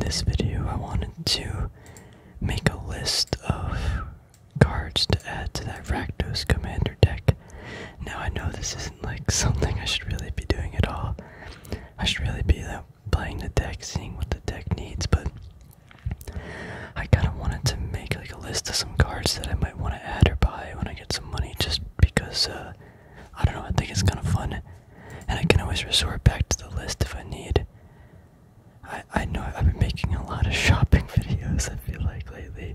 this video, I wanted to make a list of cards to add to that Rakdos commander deck. Now I know this isn't like something I should really be doing at all. I should really be playing the deck, seeing what the deck needs, but I kind of wanted to make like a list of some cards that I might want to add or buy when I get some money, just because, I don't know, I think it's kind of fun, and I can always resort back to the list if I need. I know I've been making a lot of shopping videos, I feel like, lately.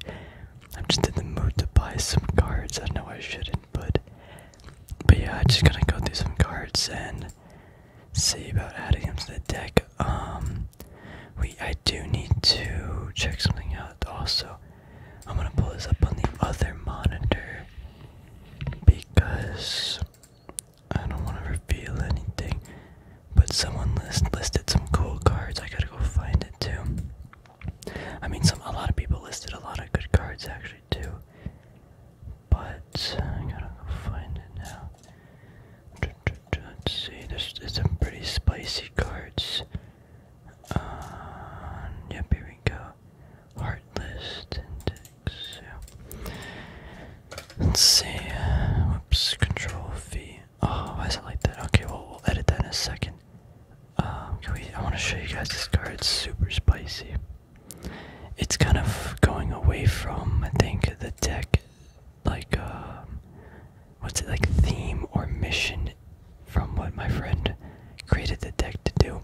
I'm just in the mood to buy some cards. I know I shouldn't, but yeah, I'm just gonna go through some cards and see about adding them to the deck. I do need to check something out also. I'm gonna pull this up on the other monitor because I don't want to reveal anything, but someone listed some cool cards. I gotta go find it too. I mean, a lot of people listed a lot of good cards actually too, but I gotta go find it now. Let's see, there's some pretty spicy cards. Yep, here we go. Heartless index. Yeah. Let's see. Whoops, control V. Oh, why is it like that? Okay, well, we'll edit that in a second. I want to show you guys this card. It's super spicy. It's kind of going away from, I think, the deck, like, what's it, like, theme or mission from what my friend created the deck to do.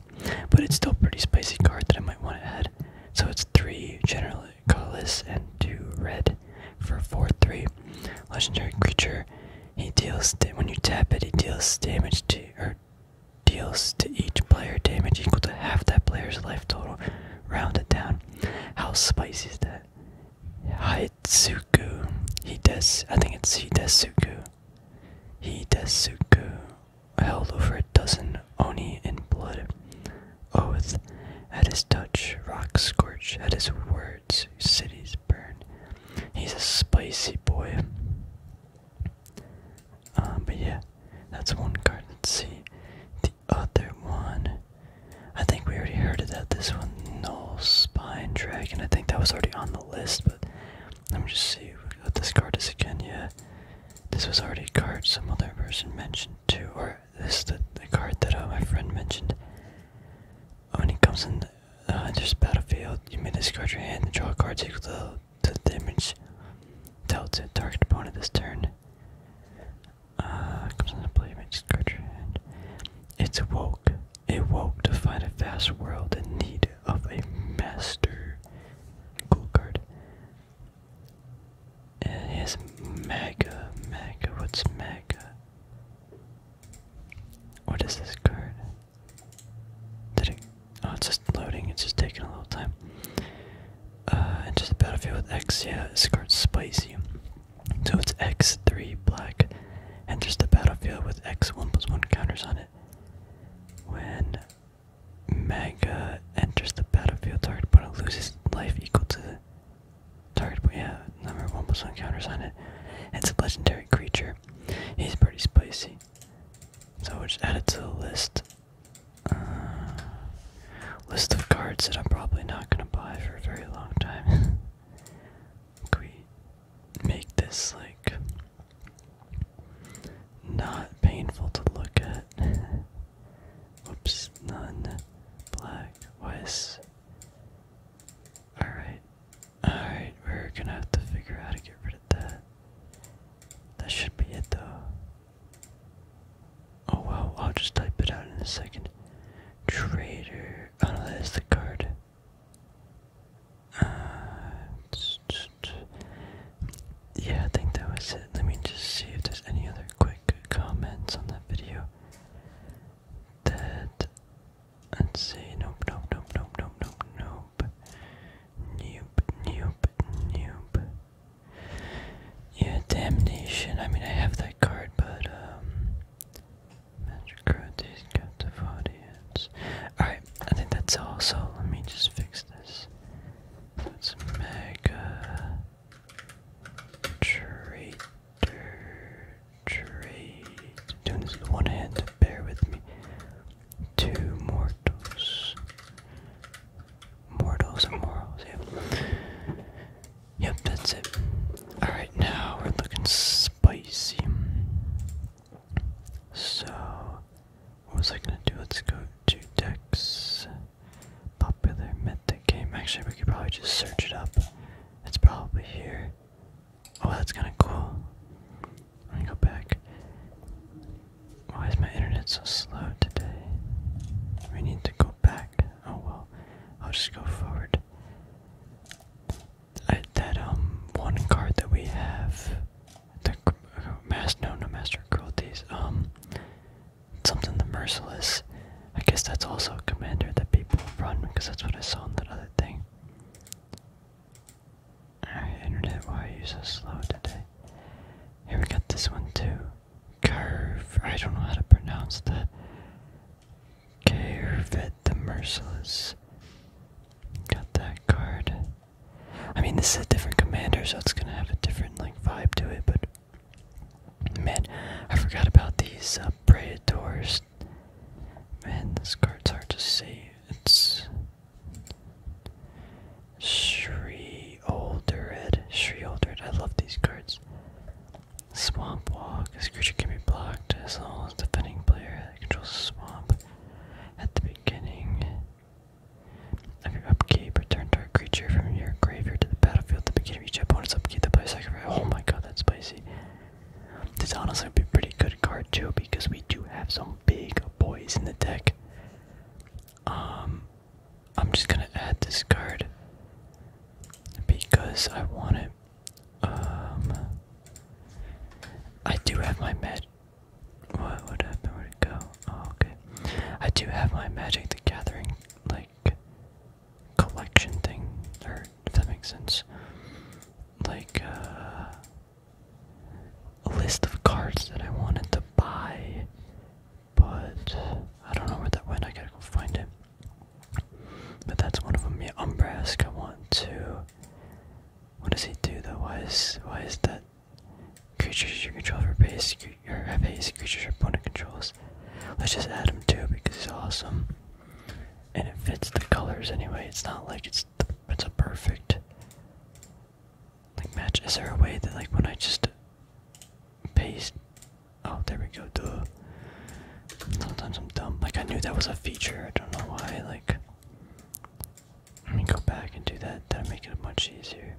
But it's still a pretty spicy card that I might want to add. So it's 3 generally colorless and 2 red for 4/3. Legendary creature. He deals, when you tap it, he deals damage to, or deals to each player damage equal to half that player's life total, rounded down. How spicy is that? Hitsuku. I think it's Hidesuku. Hidesuku. Held over a dozen Oni in blood. Oath. At his touch, rocks scorch. At his words, cities burn. He's a spicy boy. But yeah, that's one card. Let's see. The other one. I think we already heard of that. This one, Null Spine Dragon. I think that was already on the list, but let me just see what this card is again. Yeah, this was already a card some other person mentioned too, or this is the card that my friend mentioned. When he comes in, enters the battlefield, you may discard your hand and draw cards equal to the damage dealt to target opponent this turn. Comes into play, you may discard your hand. It's woke. It woke to find a vast world in need of a master. Cool card. And he has Mega. What's Mega? What is this card? Oh, it's just loading. It's just taking a little time. Enters the battlefield with X. Yeah, this card's spicy. So it's X3 black. Enters the battlefield with X1+1 counters on it. When Mega enters the battlefield, target opponent loses life equal to the target. Yeah, number 1+1 counters on it. It's a legendary creature. He's pretty spicy. So we'll just add it to the list. List of cards that I'm probably not gonna buy for a very long time. Can we make this like not painful to look at? Whoops, none. Black. Why is... Alright, we're gonna have to figure out how to get rid of that. That should be it though. Oh wow, I'll just type it out in a second. Trader. Oh no, that is the card. Yeah, I think that was it. Let me just see if there's any other quick comments on that video. Let's see. Nope. Yeah, Damnation. I mean, I have that card, but, Magic Rotates, Captive Audience. Alright, I think that's all, so let me just fix this. So it's Mega Trader. Doing this with one hand, bear with me. 2 mortals. Mortals and Actually, we could probably just search it up. It's probably here. Oh, that's kind of cool. Let me go back. Why is my internet so slow today? We need to go back. Oh well, I'll just go forward. That one card that we have, the Master Cruelties, something the Merciless. I guess that's also a commander that people run because that's what I saw in that other thing. Alright, internet, why are you so slow today? Here we got this one too. Curve, I don't know how to pronounce that. Curvet the Merciless. Got that card. I mean, this is a different commander, so it's gonna have a different like vibe to it, but man, I forgot about these Praetors. Man, this card's hard to see. It's Shri Oldered. I love these cards. Swamp Walk. This creature can be blocked as long as the defending player controls the swamp. At the beginning of your upkeep, return target creature from your graveyard to the battlefield. At the beginning of each opponent's upkeep, the player sacrifice. Oh my god, that's spicy. This honestly would be a pretty good card too, because we do have some big boys in the deck. I'm just gonna add this card because I want it. I do have my what happened? Where'd it go? Oh, okay. I do have my Magic the Gathering, like, collection thing, or if that makes sense. Like, a list of cards that I wanted to buy, but I don't know where that went. I gotta go find it. But that's one of them. Yeah, Umbrask. I want to. What does he do though? Why is that? Creatures you control for base, or have base creatures your opponent controls. Let's just add him too because he's awesome, and it fits the colors anyway. It's not like it's a perfect like match. Is there a way that like when I just paste? Oh, there we go. Duh. Sometimes I'm dumb. Like I knew that was a feature. I don't know why. Like, let me go back and do that. That'll make it much easier.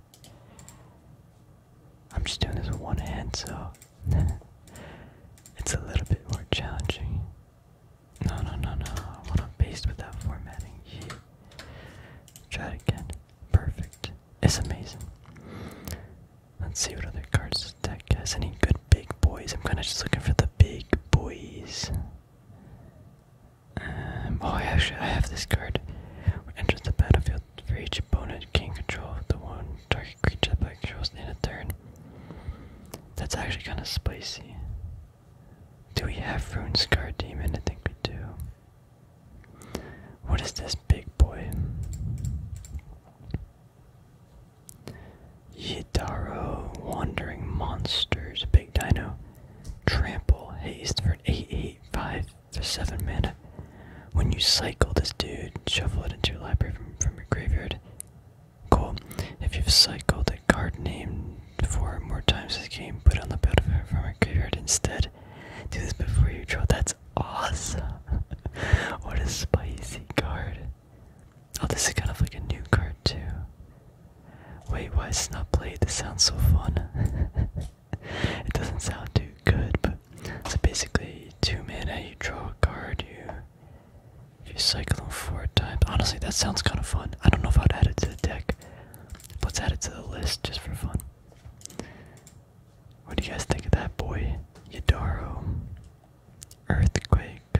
I'm just doing this with one hand, so it's a little bit more challenging. No. I want to paste without formatting. Yeah. Try it again. Perfect. It's amazing. Let's see what other cards this deck has. Any good big boys? I'm kind of just looking for the big boys. I have this card. Enters the battlefield for each opponent. Gain control of the one target creature that controls in a turn. That's actually kind of spicy. Do we have Rune Scar Demon? I think we do. What is this big boy? Yidaro, Wandering Monsters, Big Dino. Trample, Haste for an 8/8, 5 for 7 mana. When you cycle this dude, shuffle it into your library from your graveyard. Cool. If you've cycled a card named 4 or more times this game, put it on the battlefield from your graveyard instead. Do this before you draw. That's awesome. What a spicy card. Oh, this is kind of like a new card too. Wait, why is it not played? This sounds so fun. It doesn't sound too good, but so basically 2 mana, you draw a card, you cycle them 4 times. Honestly, that sounds kind of fun. I don't know if I'd add it to the deck. Let's add it to the list just for fun. What do you guys think of that boy? Yidaro. Earthquake.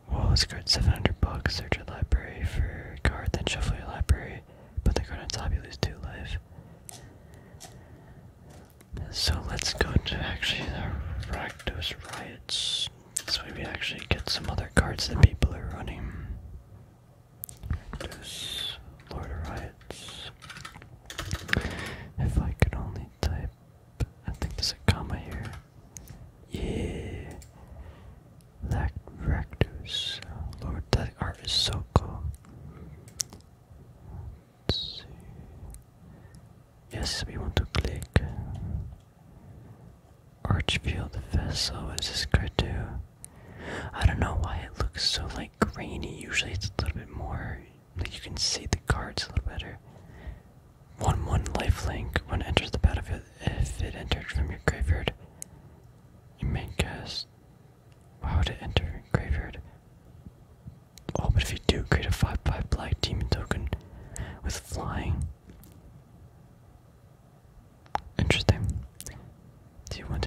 Whoa, this card's $700. Search your library for a card, then shuffle your library. Put the card on top, you lose 2 life. So let's go to actually the Rakdos Riots. This way we actually get some other cards that people are running. Rakdos, Lord of Riots. If I could only type, I think there's a comma here. Yeah. Rakdos. Lord, that art is so cool. Let's see. Yes, we want to click. Archfield Vessel. What does this card do? I don't know why it looks so like grainy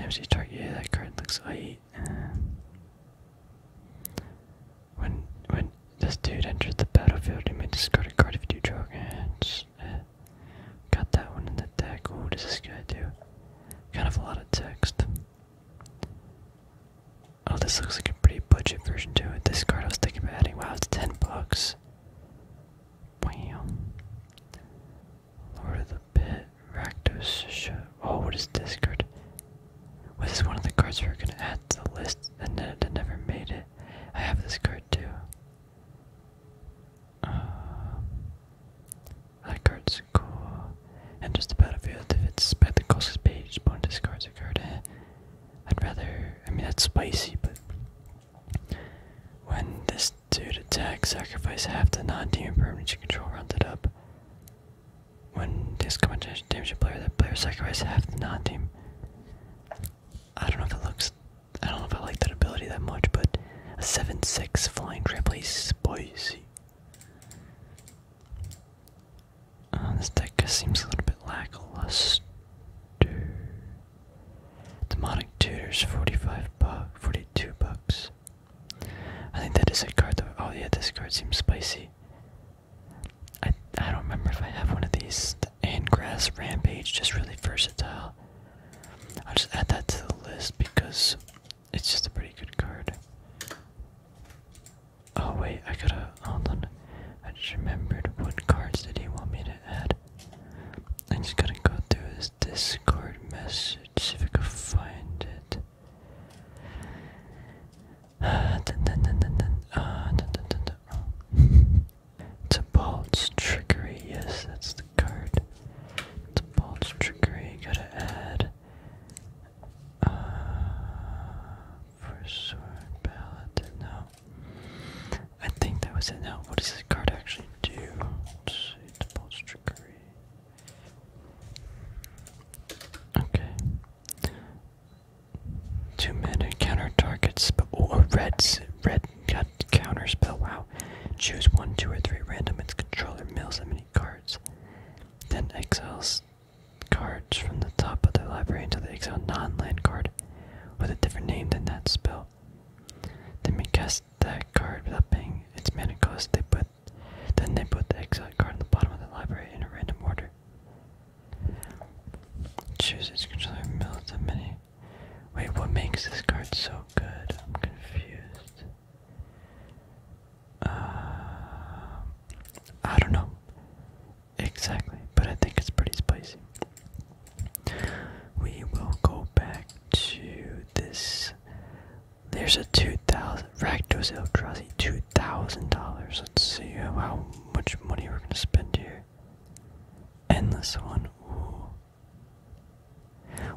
damage each target. Yeah, that card looks aight. When this dude enters the battlefield, you may discard a card if you do draw hands. Got that one in the deck. What does this guy do? Kind of a lot of text. Oh, this looks like a pretty budget version to it. This card I was thinking about adding. Wow, it's $10. Wow. Lord of the Pit, Rakdos. Oh, what is this card? Was this one of the cards we were gonna add to the list and then it never made it? I have this card too. That card's cool. And just the battlefield, if it's by the closest page, opponent discards a card. I'd rather, I mean that's spicy, but when this dude attacks, sacrifice half the non-demon permanents you control, round it up. When this command damage a player, that player sacrifices half the non-team. I don't know if it looks, I don't know if I like that ability that much, but a 7/6 flying trample is spicy. This deck seems a little bit lackluster. Demonic Tutors, $42. I think that is a card though. Oh yeah, this card seems spicy. I don't remember if I have one of these. The Angrass Rampage, just really versatile. I'll just add that to the list because it's just a pretty good card. Oh wait, I gotta, hold on. I just remembered what cards did he want me to add. I just gotta go through his Discord message, see if I can find it. Tibalt's Trickery, yes, that's the card. Tibalt's Trickery, gotta add. For Sword Paladin, no. I think that was it. Now, what does this card actually do? Let's see, Tibalt's Trickery. Okay. 2 mana, counter targets, or red got counter spell, wow. Choose 1, 2, or 3 random, its controller mills that many cards. Then exiles cards from the top of their library until they exile non-land card with a different name than that spell. They may cast that card without paying its mana cost. Then they put the exiled card on the bottom of the library in a random order. Choose its controller mills that many. Wait, what makes this card so good? I'm confused. I don't know exactly, but I think it's pretty spicy. We will go back to this. There's a 2,000 Rakdos Eldrazi, $2,000. Let's see how much money we're gonna spend here. Endless one. Ooh.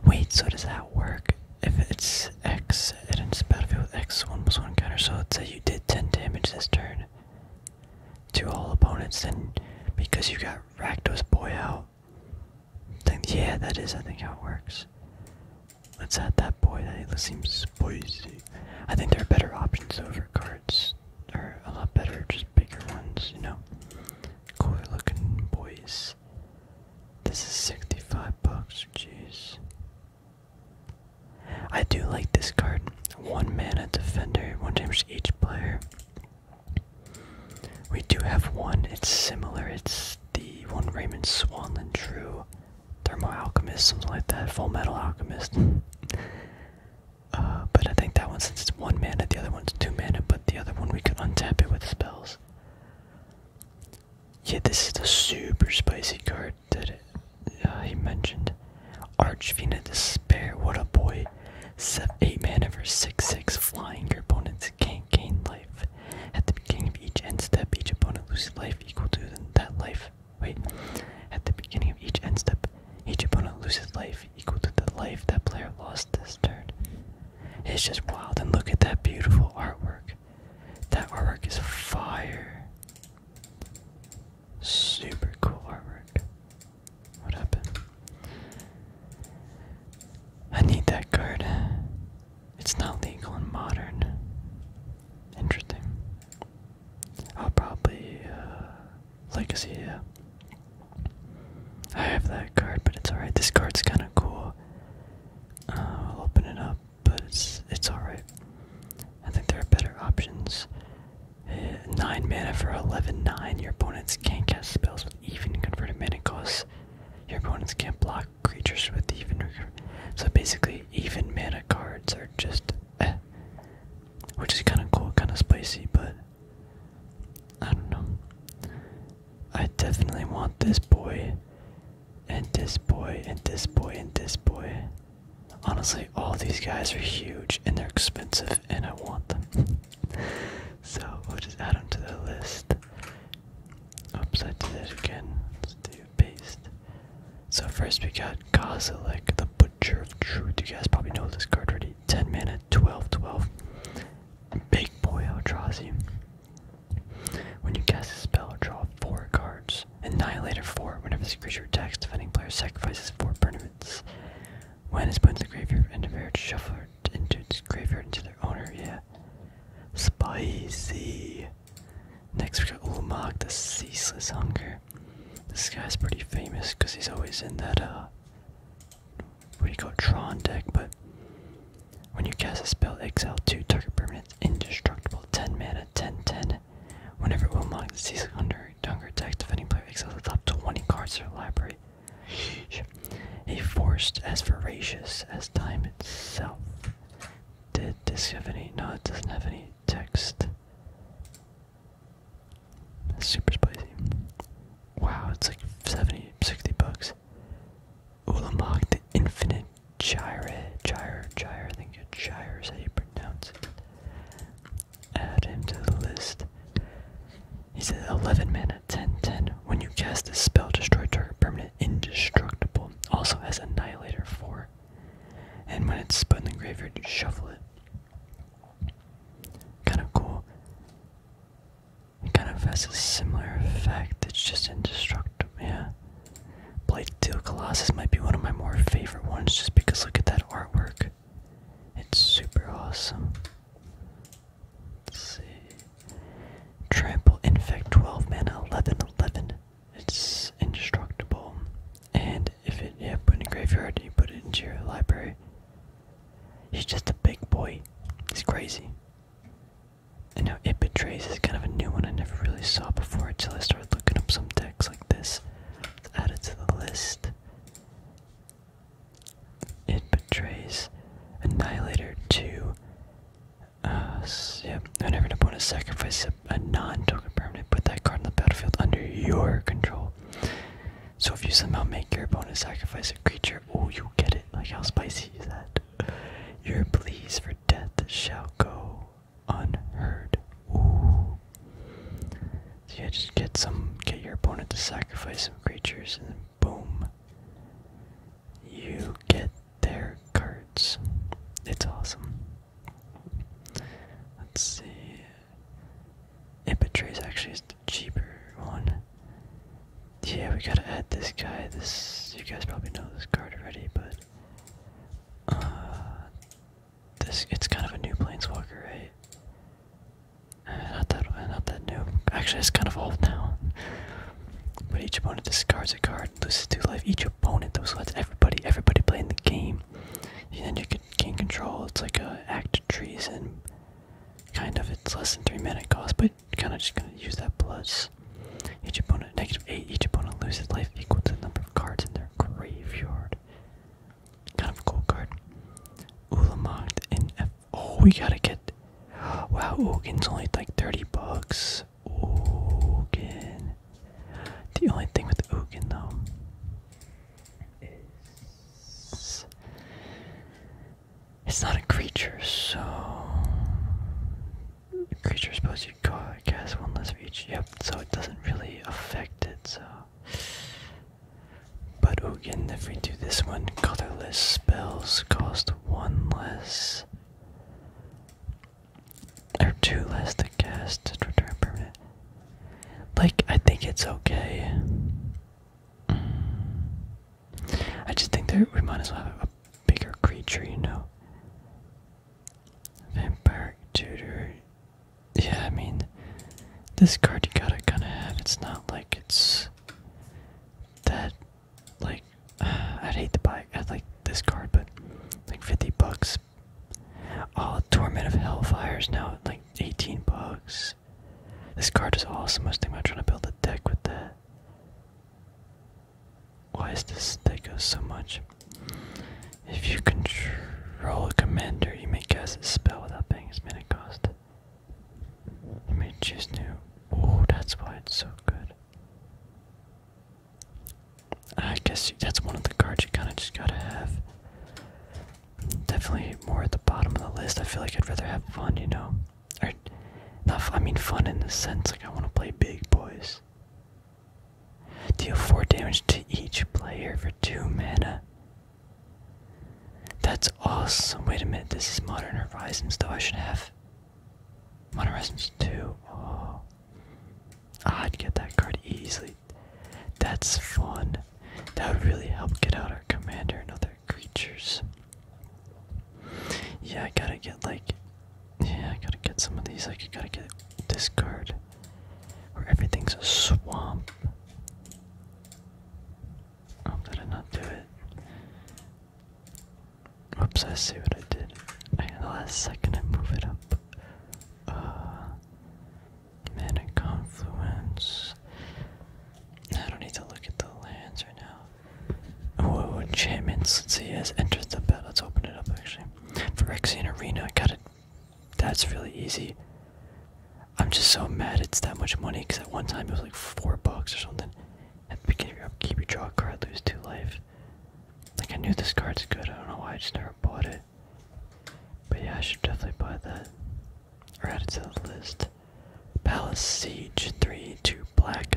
Wait, so does that work? If it's X, it ends battlefield with X1/1 counter. So let's say you did 10 damage this turn to all opponents, then because you got Rakdos Boy out, then yeah, that is, I think, how it works. Let's add that boy. That seems spicy. I think there are better options over cards, or a lot better, just bigger ones, you know. Cooler looking boys. This is $65. Jeez. I do like this card. 1 mana defender, 1 damage to each player. We do have one. It's similar. It's the one Raymond Swanland drew. Thermo Alchemist, something like that. Full Metal Alchemist. But I think that one, since it's 1 mana, the other one's 2 mana, but the other one we could untap it with spells. Yeah, this is the super spicy card that he mentioned. Archfiend Despair, what a boy. 8 mana for 6/6 flying. Your opponents can't gain life. At the beginning of each end step, each opponent loses life equal to that life. Wait. At the beginning of each end step, each opponent loses life equal to the life that player lost this turn. It's just wild, and look at that beautiful artwork. That artwork is fire. Super cool artwork. What happened? I need that card. It's not legal in Modern. Interesting. I'll probably, Legacy, yeah. I have that card, but it's alright. This card's kinda cool. I'll open it up, but it's alright. I think there are better options. 9 mana for 11/9. Your opponents can't cast spells with even converted mana costs. Your opponents can't block creatures with even. So basically, even mana cards are just which is kind of cool, kind of spicy, but I don't know. I definitely want this boy, and this boy, and this boy, and this boy. Honestly, all these guys are huge, and they're expensive, and I want them. So, we'll just add them to the list. Oops, I did it again. Let's do paste. So first we got Kozilek, the Butcher of Truth. You guys probably know this card already. 10 mana, 12/12. Big boy Eldrazi. When you cast a spell, draw 4 cards. Annihilator 4. Whenever this creature attacks, defending player sacrifices 4 permanents. When it's put in the graveyard, end of air, shuffle it into its graveyard into their owner. Yeah. Spicy. Next we got Ulamog, the Ceaseless Hunger. This guy's pretty famous because he's always in that what do you call it, Tron deck, but when you cast a spell, exile 2 target permanents, indestructible, 10 mana, 10/10. Whenever Ulamog, the Ceaseless Hunger attacks, defending player exiles the top 20 cards of their library. A force as voracious as time itself. Did this have any? No, it doesn't have any text. That's super spicy. Wow, it's like 70, 60 bucks. Ulamog, the Infinite Gyre, I think Gyre is how you pronounce it. Add him to the list. He said 11 mana, 10/10. When you cast this spell, destroy target permanent, indestructible. Also has Annihilator 4. And when it's put in the graveyard, you shuffle it. Kind of cool. It kind of has a similar effect, it's just indestructible, yeah. Blightsteel Colossus might be one of my more favorite ones just because look at that artwork. It's super awesome. Let's see. Trample, Infect, 12 mana, 11/11. It's indestructible. And if it, put in a graveyard, you put it into your library. He's just a big boy. He's crazy. And now It Betrays is kind of a new one I never really saw before until I started looking up some decks like this. Let's add it to the list. It Betrays. Annihilator 2. Whenever an opponent sacrifices a non-token permanent, put that card on the battlefield under your control. So if you somehow make your opponent sacrifice a creature, oh, you get it. Like, how spicy is that? Your pleas for death shall go unheard. Ooh. So yeah, just get your opponent to sacrifice some creatures, and then boom, you get their cards. It's awesome. Let's see. It Betrays actually is the cheaper one. Yeah, we gotta add this guy. You guys probably know this card already, but it's kind of a new planeswalker, right? Not that new. Actually, it's kind of old now. But each opponent discards a card, loses 2 life. Each opponent, those lets everybody playing the game. And then you can gain control. It's like a act of treason. Kind of, it's less than 3 mana cost, but you're kind of just gonna use that plus. Each opponent, -8. Each opponent loses life equal to the number of cards in their graveyard. Kind of a cool card. Ulamog in F. Oh, we gotta get. Wow, Uggin's only like 30 bucks. Ugin. The only thing with Ugin though is it's not a creature, so creature suppose you cast 1 less for each. Yep, so it doesn't really affect it. So, but Ugin, if we do this one, colorless spells cost 1 less. Or 2 less to cast to return permanent. Like, I think it's okay. I just think that we might as well have a bigger creature, you know. Vampire Tutor. Yeah, I mean, this card you gotta kinda have. It's not like it's that, like, I'd hate to buy, I'd like this card, but like 50 bucks thinking about trying to build a deck with that. Why is this deck goes so much? If you control a commander, you may cast a spell without paying its mana cost. You may choose new. Oh, that's why it's so good. I guess that's one of the cards you kind of just gotta have. Definitely more at the bottom of the list. I feel like I'd rather have fun, you know? Or, not, I mean fun in the sense like I want to play big boys. Deal 4 damage to each player for 2 mana. That's awesome. Wait a minute, this is Modern Horizons, though. I should have Modern Horizons 2. Oh. I'd get that card easily. That's fun. That would really help get out our commander and other creatures. Yeah, I gotta get I gotta get some of these. Like, I gotta get this card where everything's a swamp. Oh, did I not do it? Whoops, I see what I did. In the last second I move it up. Mana Confluence. I don't need to look at the lands right now. Oh, enchantments. Let's see, yes, enters the battle. Let's open it up actually. Phyrexian Arena, I got it. That's really easy. I'm just so mad it's that much money because at one time it was like $4 or something. At the beginning of your upkeep, you draw a card, lose 2 life. Like, I knew this card's good, I don't know why I just never bought it. But yeah, I should definitely buy that. Or add it to the list. Palace Siege, 3/2 black.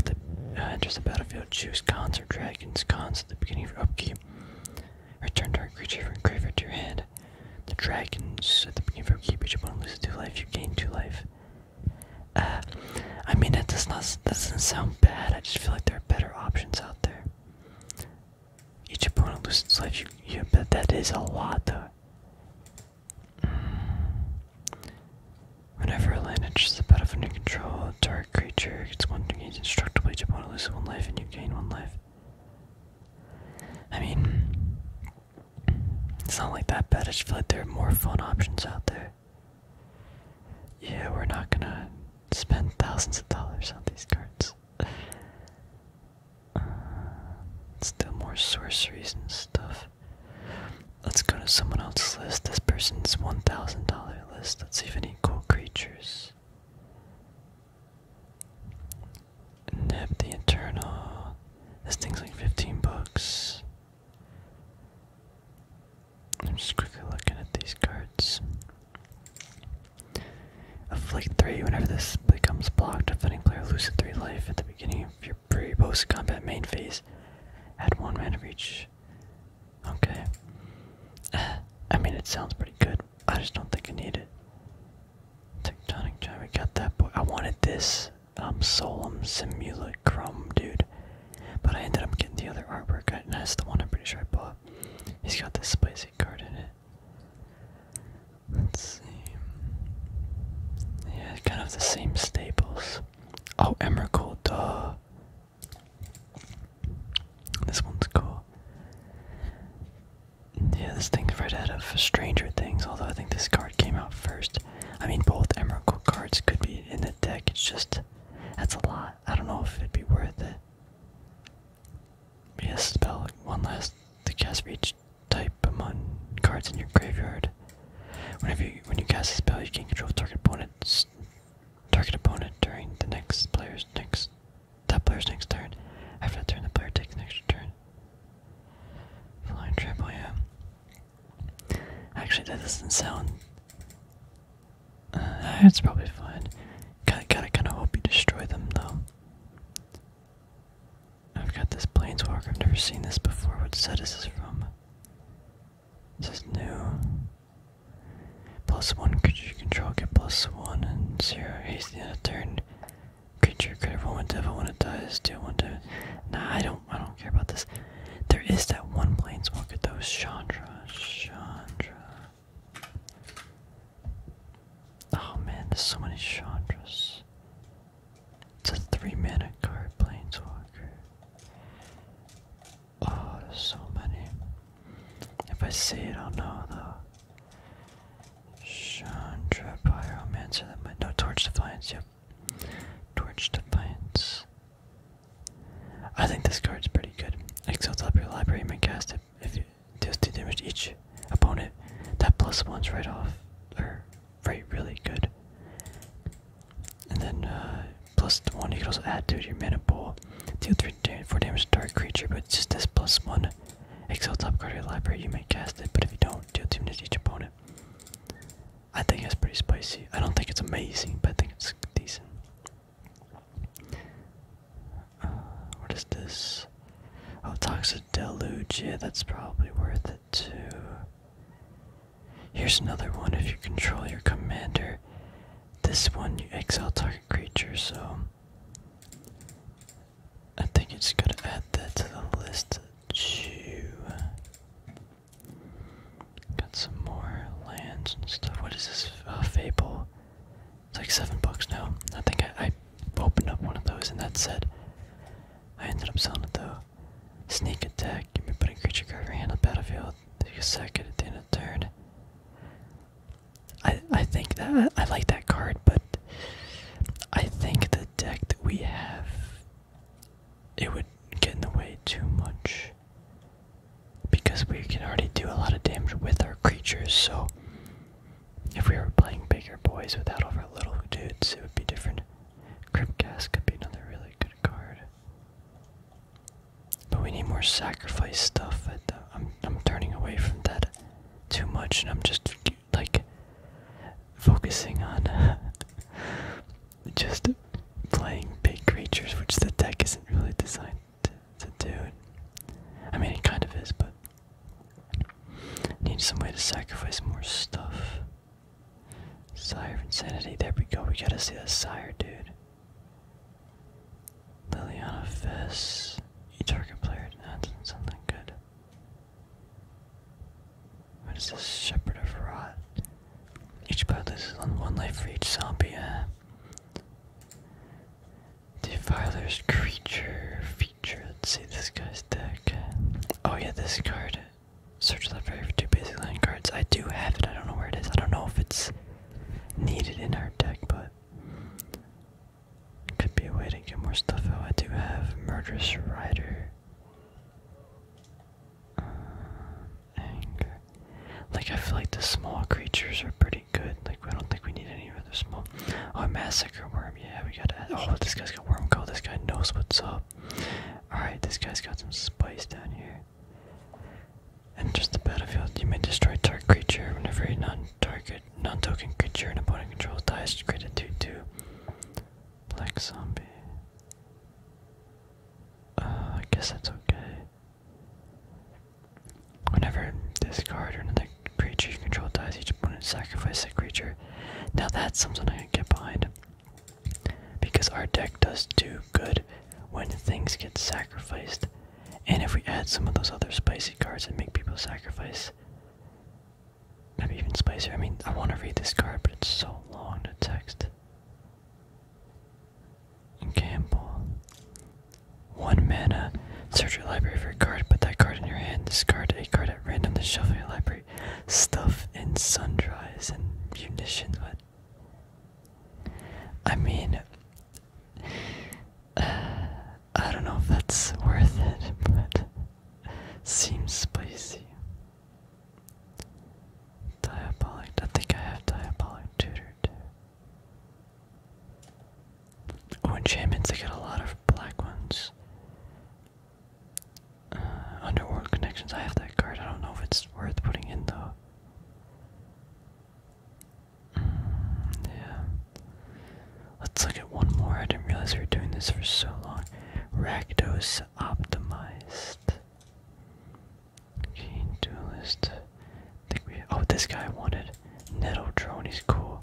Enters the battlefield, choose cons or dragons. Cons at the beginning of your upkeep. Return target creature from graveyard to your hand. The dragons at the beginning of your upkeep, each opponent loses 2 life, you gain 2 life. I mean, that doesn't sound bad. I just feel like there are better options out there. Each opponent loses life. You bet that is a lot, though. Whenever a land enters the battlefield under control, a target creature gets 1 gains indestructible. Each opponent loses 1 life, and you gain 1 life. I mean, it's not like that bad. I just feel like there are more fun options out there. Yeah, we're not gonna spend thousands of dollars on these cards. Still more sorceries and stuff. Let's go to someone else's list. This person's $1,000 list. Let's see if any cool creatures. Neb the Eternal. This thing's like $15. I'm just quickly looking at these cards. Afflict 3. Whenever this becomes blocked, a fighting player loses 3 life at the beginning of your post-combat main phase. Add 1 mana for each. Okay. I mean, it sounds pretty good. I just don't think I need it. Tectonic Giant, we got that boy. I wanted this Solemn Simulacrum dude, but I ended up getting the other artwork, and that's the one I'm pretty sure I bought. He's got this spicy card in it. Let's see. Yeah, kind of the same staples. Oh, Emrakul, duh. This one's cool. Yeah, this thing's right out of Stranger Things, although I think this card came out first. I mean, both Emrakul cards could be in the deck, it's just, that's a lot. I don't know if it'd be worth it. But yes, spell one last to cast for each type among cards in your graveyard. When you cast a spell, you can control target opponent during the that player's next turn. After that turn, the player takes the next turn. Flying trample, yeah. Actually, that doesn't sound. It's probably fine. Gotta kind of hope you destroy them, though. I've got this Planeswalker. I've never seen this before. What set is this from? This is new. +1 creature you control, get +1 and 0 haste the end of turn. Creature critical when devil when it dies, deal 1 damage. Nah, I don't care about this. There is that one Planeswalker though, Chandra. Oh man, there's so many Chandras. It's a 3 mana card Planeswalker. Oh, there's so many. If I see it, I'll know though. Chandra, Pyromancer, that might. No, Torch Defiance, yep. Torch Defiance. I think this card's pretty good. Exiles up your library, you may cast it if it deals 2 damage to each opponent. That +1's right off, or really good. And then +1 you can also add to your mana pool. Deal 4 damage to target creature, but it's just this +1. Exile top card of your library, you may cast it, but if you don't, deal 2 damage to each opponent. I think it's pretty spicy. I don't think it's amazing, but I think it's decent. What is this? Oh, Toxic Deluge. Yeah, that's probably worth it too. Here's another one. If you control your commander, this one you exile target creature, so I think it's gonna add that to the list too. Got some more lands and stuff. What is this? Fable. It's like $7 now. I think I opened up one of those and that said I ended up selling it though. Sneak attack. You may put a creature card in your hand on the battlefield. Take a second at the end of the turn. I think that I like that card, but I think the deck that we have, it would get in the way too much because we can already do a lot of damage with our creatures. So if we were playing bigger boys without all our little dudes, it would be different. Cryptcast could be another really good card, but we need more sacrifice stuff. I'm turning away from that too much, and I'm just like focusing on just playing big creatures, which the deck isn't really designed to do. I mean, it kind of is, but need some way to sacrifice more stuff. Sire of Insanity, there we go. We gotta see that Sire, dude. Liliana Fess. You target player. That doesn't sound that good. What is this? Shepherd of Rot. Each player loses on 1 life for each zombie. Defiler's creature feature. Let's see this guy's deck. Oh yeah, this card. Search library for 2 basic land cards. I do have it. I don't know where it is. I don't know if it's needed in our deck, but it could be a way to get more stuff out. I do have Murderous Rider. Anger. Like, I feel like the small creatures are pretty good. Like, I don't think we need any other small. Oh, Massacre Worm. Yeah, we gotta. Oh, this guy's got Worm Call. This guy knows what's up. Alright, this guy's got some spice down here. And just the battlefield, you may destroy target creature whenever a non-token creature an opponent controls dies. Create a 2/2 black zombie. I guess that's okay. Whenever this card or another creature you control dies, each opponent sacrifices a creature. Now that's something I can get behind, because our deck does do good when things get sacrificed. And if we add some of those other spicy cards and make people sacrifice, maybe even spicier. I mean, I want to read this card, but it's so long to text. Gamble. 1 mana. Search your library for a card. Put that card in your hand. Discard a card at random. Then shuffle your library. Stuff and sundries and munitions. But I mean, I don't know if that's worth it, but seems spicy. Diabolic. I think I have Diabolic Tutor too. Oh, enchantments. I got a lot of black ones. Underworld Connections. I have that card. I don't know if it's worth putting in though. Yeah. Let's look at one more. I didn't realize we were doing this for so long. Rakdos Optimized. Keen Duelist. Oh, this guy I wanted. Nettle Drone, he's cool.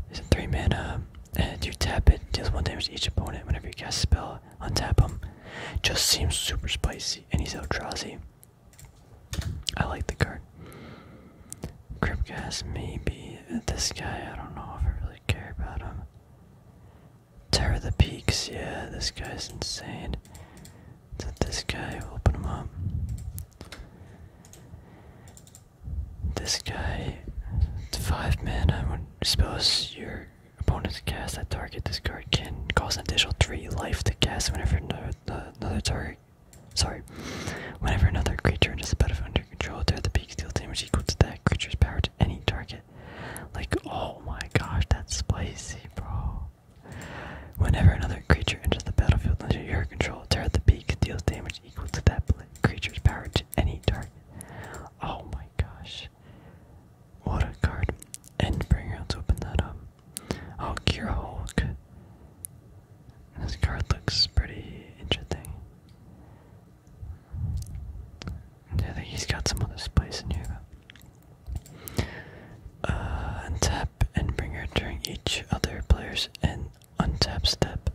He's a 3 mana, and you tap it, deals 1 damage to each opponent whenever you cast a spell. Untap him. Just seems super spicy, and he's Eldrazi. I like the card. Cryptcast, maybe. This guy, I don't know if I really care about him. Terror the Peaks, yeah, this guy's insane. This guy, we'll open him up. This guy, 5 mana. When spells your opponent's cast that target this card can cause an additional 3 life to cast whenever another target. Sorry. Whenever another creature enters the battlefield under control, tear the peak, deal damage equal to that creature's power to any target. Like, oh my gosh, that's spicy, bro. Whenever another creature enters the battlefield under your control, tear the peak, deals damage equal to that creature's power to any target. Oh my gosh. What a card. Endbringer, let's open that up. Oh, Gearhawk. This card looks pretty interesting. Yeah, I think he's got some other spice in here. Untap Endbringer during each other player's untap step.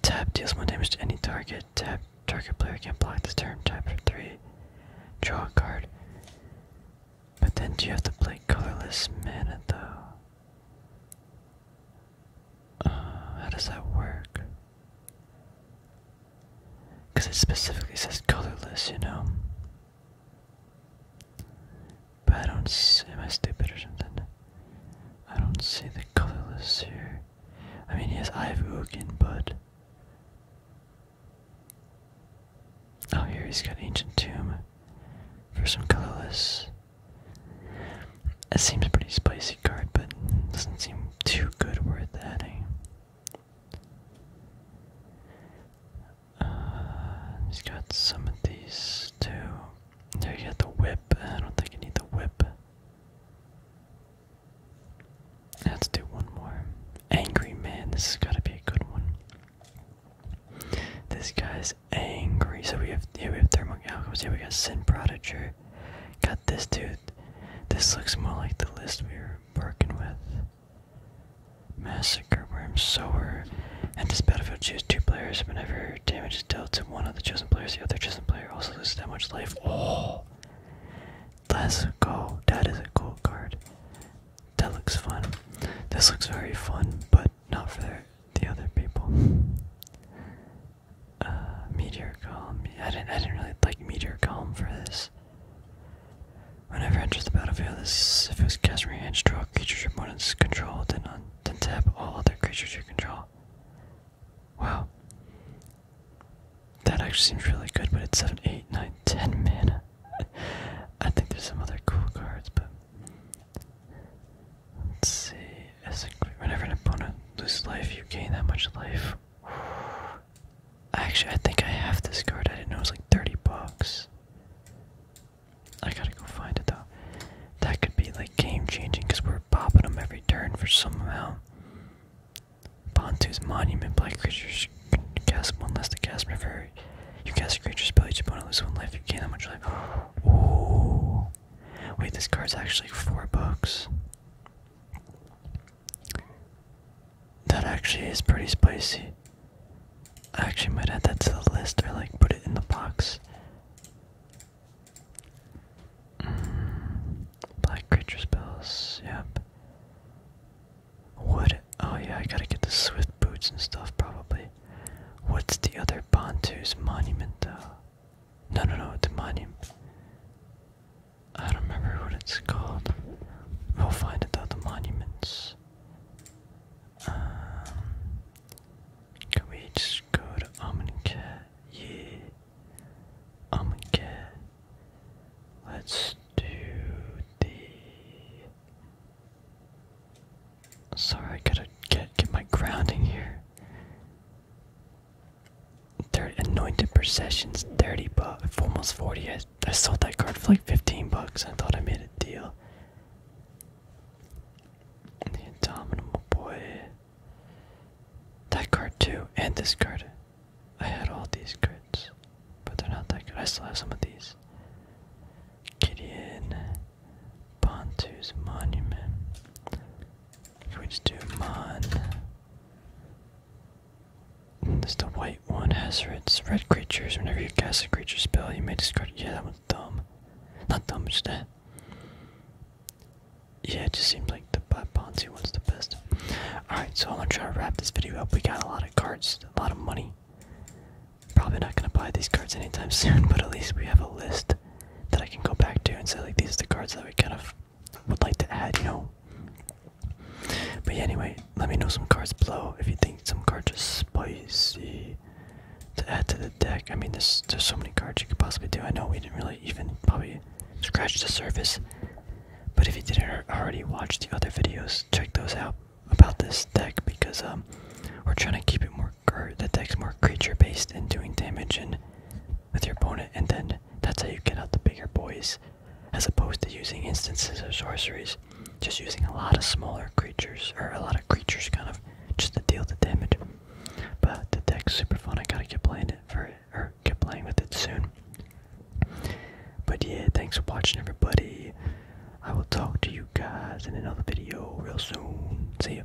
Tap deals 1 damage to any target. Tap target player can block this turn. Tap for 3. Draw a card. But then do you have to play colorless mana though? How does that work? Because it specifically says colorless, you know? But I don't see, am I stupid or something? I don't see the colorless here. I mean, he has Eye of Ugin, but... Oh, here he's got Ancient Tomb for some colorless. It seems a pretty spicy card, but doesn't seem too good worth adding. He's got some of these too. There you got the whip. I don't think I need the whip. Let's do one more. Angry Man. This has got to be a good one. This guy's angry. So we have Thermal Alchemist. Yeah, we got Sin Prodiger. Got this dude. This looks more like the list we were working with. Massacre Worm Sower. And this battlefield choose 2 players. Whenever damage is dealt to one of the chosen players, the other chosen player also loses that much life. Oh! Let's go. That is a cool card. That looks fun. This looks very fun, but not for the other people. Meteor Column. I didn't really like Meteor Column for this. Whenever enters the battlefield, if it was cast from your hand, draw creatures your opponent's control, then tap all other creatures you control. Wow. That actually seems really good, but it's 7, 8, 9, 10 mana. I think there's some other cool cards, but let's see. Whenever an opponent loses life, you gain that much life. Actually, I think I have this card. I didn't know it was like 30 bucks. I gotta go find it though. That could be like game changing because we're popping them every turn for some amount. Bantu's Monument. Black creatures cast 1 less to cast whenever you cast a creature spell. Each opponent loses 1 life. You gain that much life. Ooh. Wait, this card's actually 4 bucks. That actually is pretty spicy. I actually might add that to the list or like put it in the box. Black creature spells, yep. Wood, oh yeah, I gotta get the swift boots and stuff probably. What's the other Bantu's Monument though? No, it's a monument. I don't remember what it's called. We'll find it though, the monuments. Can we just go to Amonkhet? Yeah. Amonkhet. Let's do the... Sorry, I gotta get my grounding here. Anointed Processions, 30 bucks, almost 40. I sold that card for like 15 bucks. I thought I made a deal. The Indomitable Boy. That card too, and this card. I had all these cards, but they're not that good. I still have some of these. Gideon, Bantu's Monument. Can we just do Mon? There's the white one, Hazard's red creatures. Whenever you cast a creature spell, you may discard it. Yeah, that one's dumb. Not dumb, just that. Yeah, it just seems like the Bantu one's the best. Alright, so I'm gonna try to wrap this video up. We got a lot of cards, a lot of money. Probably not gonna buy these cards anytime soon, but at least we have a list that I can go back to and say, like, these are the cards that we kind of would like to add, you know. But yeah, anyway, let me know some cards below if you think some cards are spicy to add to the deck. deck. I mean, there's so many cards you could possibly do. I know we didn't really even probably scratch the surface, but if you didn't already watch the other videos, check those out about this deck, because we're trying to keep it more, the deck's more creature based and doing damage and with your opponent, and then that's how you get out the bigger boys, as opposed to using instances of sorceries, just using a lot of smaller creatures, or a lot of creatures kind of just to deal the damage. But the deck's super fun. I gotta get playing it or get playing with it soon. But yeah, thanks for watching, everybody. I will talk to you guys in another video real soon. See ya.